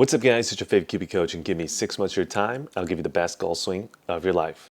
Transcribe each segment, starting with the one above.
What's up guys, it's your favorite QB coach, and give me 6 months of your time, I'll give you the best golf swing of your life.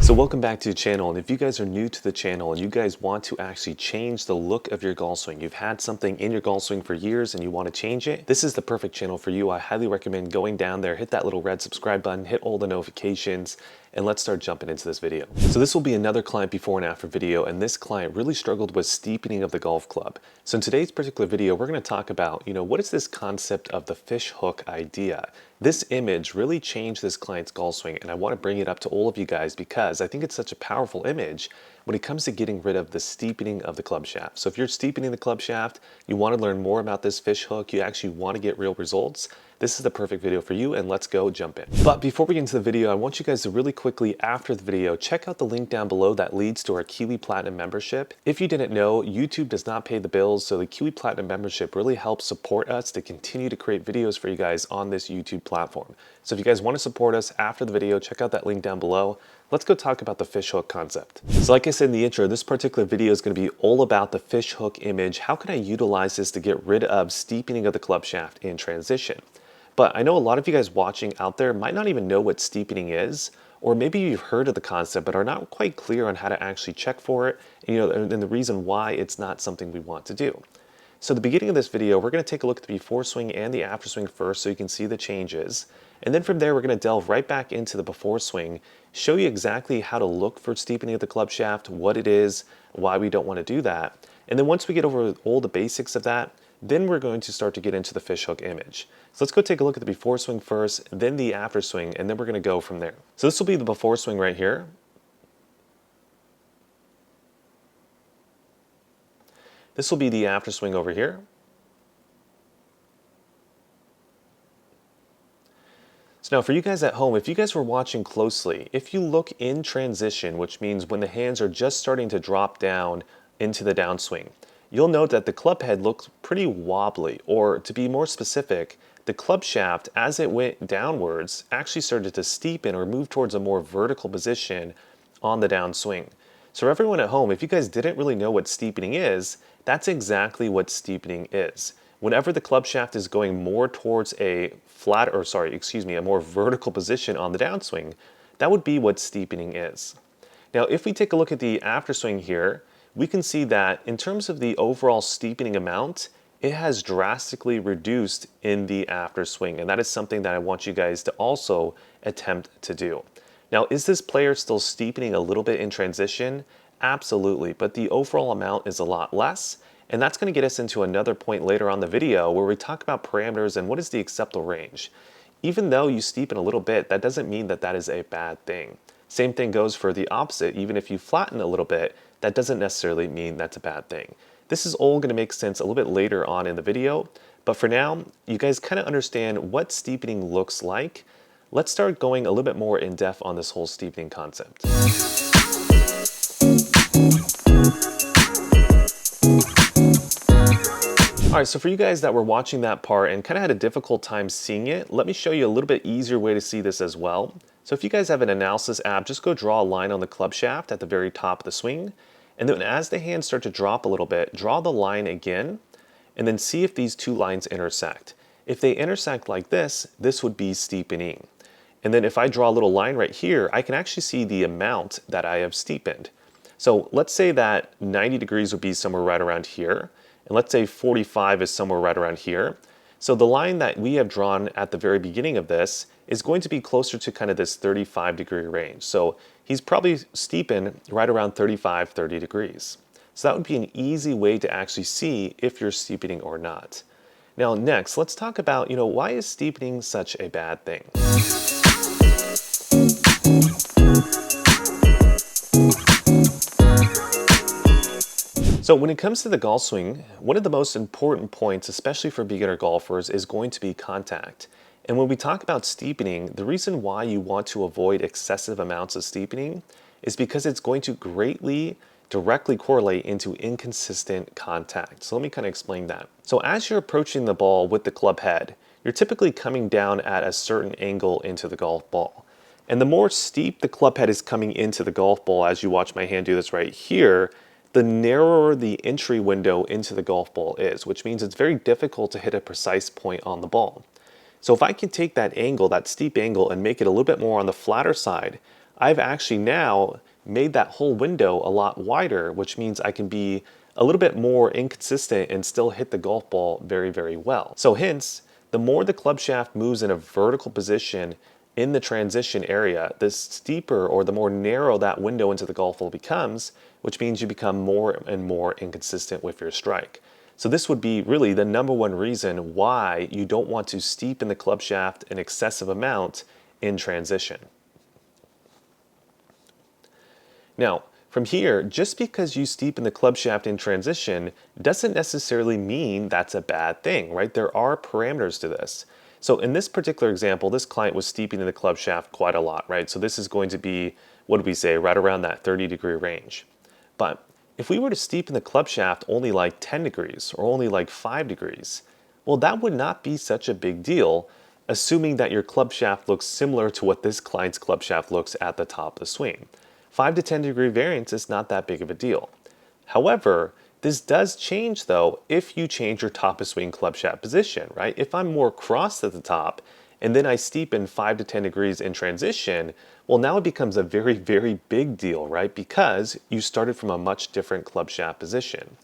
So welcome back to the channel, and if you guys are new to the channel and you guys want to actually change the look of your golf swing, you've had something in your golf swing for years and you want to change it, this is the perfect channel for you. I highly recommend going down there, hit that little red subscribe button, hit all the notifications, and let's start jumping into this video. So this will be another client before and after video, and this client really struggled with steepening of the golf club. So in today's particular video, we're going to talk about, what is this concept of the fish hook idea? This image really changed this client's golf swing, and I want to bring it up to all of you guys because I think it's such a powerful image when it comes to getting rid of the steepening of the club shaft. So if you're steepening the club shaft, you want to learn more about this fish hook, you actually want to get real results, this is the perfect video for you, and let's go jump in. But before we get into the video, I want you guys to really quickly, after the video, check out the link down below that leads to our Kiwi Platinum membership. If you didn't know, YouTube does not pay the bills, so the Kiwi Platinum membership really helps support us to continue to create videos for you guys on this YouTube platform. So if you guys want to support us after the video, check out that link down below. Let's go talk about the fish hook concept. So like I said in the intro, this particular video is going to be all about the fish hook image. How can I utilize this to get rid of steepening of the club shaft in transition? But I know a lot of you guys watching out there might not even know what steepening is, or maybe you've heard of the concept but are not quite clear on how to actually check for it, and the reason why it's not something we want to do. So at the beginning of this video, we're going to take a look at the before swing and the after swing first so you can see the changes. And then from there, we're going to delve right back into the before swing, show you exactly how to look for steepening of the club shaft, what it is, why we don't want to do that. And then once we get over all the basics of that, then we're going to start to get into the fish hook image. So let's go take a look at the before swing first, then the after swing, and then we're going to go from there. So this will be the before swing right here. This will be the after swing over here. So now for you guys at home, if you guys were watching closely, if you look in transition, which means when the hands are just starting to drop down into the downswing, you'll note that the club head looks pretty wobbly, or to be more specific, the club shaft, as it went downwards, actually started to steepen or move towards a more vertical position on the downswing. So for everyone at home, if you guys didn't really know what steepening is, that's exactly what steepening is. Whenever the club shaft is going more towards a more vertical position on the downswing, that would be what steepening is. Now, if we take a look at the after swing here, we can see that in terms of the overall steepening amount, it has drastically reduced in the after swing, and that is something that I want you guys to also attempt to do. Now, is this player still steepening a little bit in transition? Absolutely, but the overall amount is a lot less, and that's going to get us into another point later on the video where we talk about parameters and what is the acceptable range. Even though you steepen a little bit, that doesn't mean that that is a bad thing. Same thing goes for the opposite. Even if you flatten a little bit, that doesn't necessarily mean that's a bad thing. This is all going to make sense a little bit later on in the video, but for now, you guys kind of understand what steepening looks like. Let's start going a little bit more in depth on this whole steepening concept. All right, so for you guys that were watching that part and kind of had a difficult time seeing it, let me show you a little bit easier way to see this as well. So if you guys have an analysis app, just go draw a line on the club shaft at the very top of the swing. And then as the hands start to drop a little bit, draw the line again, and then see if these two lines intersect. If they intersect like this would be steepening. And then if I draw a little line right here, I can actually see the amount that I have steepened. So let's say that 90 degrees would be somewhere right around here. And let's say 45 is somewhere right around here. So the line that we have drawn at the very beginning of this is going to be closer to kind of this 35-degree range. So he's probably steepened right around 35, 30 degrees. So that would be an easy way to actually see if you're steepening or not. Now next, let's talk about, why is steepening such a bad thing? So when it comes to the golf swing, one of the most important points, especially for beginner golfers, is going to be contact. And when we talk about steepening, the reason why you want to avoid excessive amounts of steepening is because it's going to directly correlate into inconsistent contact. So let me kind of explain that. So as you're approaching the ball with the club head, you're typically coming down at a certain angle into the golf ball. And the more steep the club head is coming into the golf ball, as you watch my hand do this right here, the narrower the entry window into the golf ball is, which means it's very difficult to hit a precise point on the ball. So if I can take that angle, that steep angle, and make it a little bit more on the flatter side, I've actually now made that whole window a lot wider, which means I can be a little bit more inconsistent and still hit the golf ball very, very well. So hence, the more the club shaft moves in a vertical position in the transition area, the steeper or the more narrow that window into the golf ball becomes, which means you become more and more inconsistent with your strike. So this would be really the number one reason why you don't want to steepen the club shaft an excessive amount in transition. Now, from here, just because you steepen the club shaft in transition doesn't necessarily mean that's a bad thing, right? There are parameters to this. So in this particular example, this client was steepening the club shaft quite a lot, right? So this is going to be, what did we say, right around that 30-degree range. But if we were to steepen the club shaft only like 10 degrees or only like 5 degrees, well, that would not be such a big deal, assuming that your club shaft looks similar to what this client's club shaft looks at the top of the swing. 5 to 10 degree variance is not that big of a deal. However, this does change though if you change your top of swing club shaft position, right? If I'm more crossed at the top and then I steepen 5 to 10 degrees in transition, well, now it becomes a very, very big deal, right? Because you started from a much different club shaft position.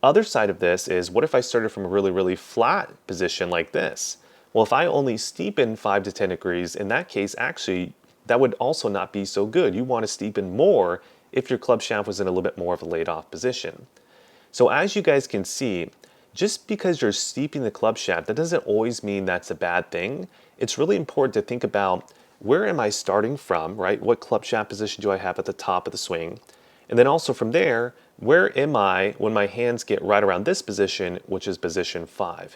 Other side of this is, what if I started from a really, really flat position like this? Well, if I only steepen 5 to 10 degrees, in that case, actually, that would also not be so good. You want to steepen more if your club shaft was in a little bit more of a laid off position. So as you guys can see, just because you're steepening the club shaft, that doesn't always mean that's a bad thing. It's really important to think about, where am I starting from, right? What club shaft position do I have at the top of the swing? And then also from there, where am I when my hands get right around this position, which is position 5?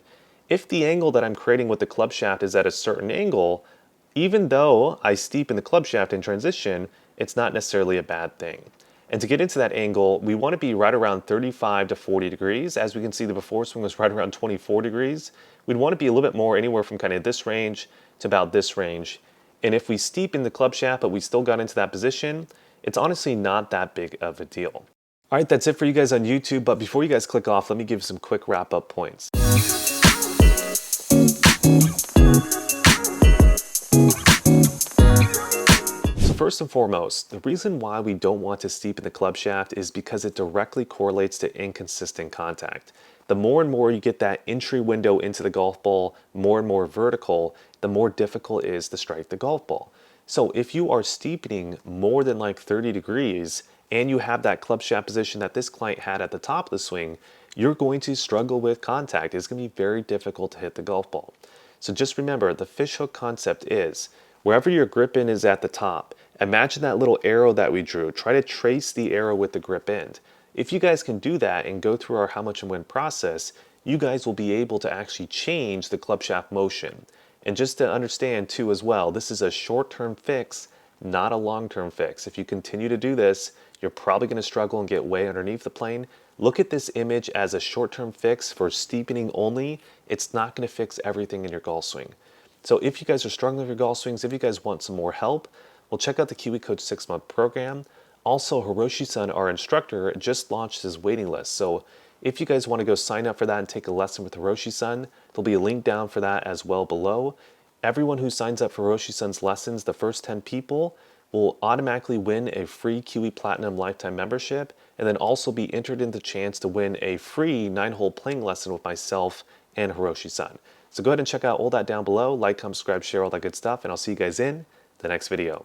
If the angle that I'm creating with the club shaft is at a certain angle, even though I steepen the club shaft in transition, it's not necessarily a bad thing. And to get into that angle, we want to be right around 35 to 40 degrees. As we can see, the before swing was right around 24 degrees. We'd want to be a little bit more, anywhere from kind of this range to about this range. And if we steepen the club shaft, but we still got into that position, it's honestly not that big of a deal. All right, that's it for you guys on YouTube. But before you guys click off, let me give some quick wrap-up points. First and foremost, the reason why we don't want to steepen the club shaft is because it directly correlates to inconsistent contact. The more and more you get that entry window into the golf ball more and more vertical, the more difficult it is to strike the golf ball. So if you are steepening more than like 30 degrees and you have that club shaft position that this client had at the top of the swing, you're going to struggle with contact. It's going to be very difficult to hit the golf ball. So just remember, the fishhook concept is, wherever your grip in is at the top, imagine that little arrow that we drew. Try to trace the arrow with the grip end. If you guys can do that and go through our how much and when process, you guys will be able to actually change the club shaft motion. And just to understand too as well, this is a short-term fix, not a long-term fix. If you continue to do this, you're probably going to struggle and get way underneath the plane. Look at this image as a short-term fix for steepening only. It's not going to fix everything in your golf swing. So if you guys are struggling with your golf swings, if you guys want some more help, well, check out the Kiwi Coach 6-month program. Also, Hiroshi-san, our instructor, just launched his waiting list. So if you guys want to go sign up for that and take a lesson with Hiroshi-san, there'll be a link down for that as well below. Everyone who signs up for Hiroshi-san's lessons, the first 10 people, will automatically win a free Kiwi Platinum lifetime membership, and then also be entered in the chance to win a free 9-hole playing lesson with myself and Hiroshi-san. So go ahead and check out all that down below. Like, comment, subscribe, share, all that good stuff, and I'll see you guys in the next video.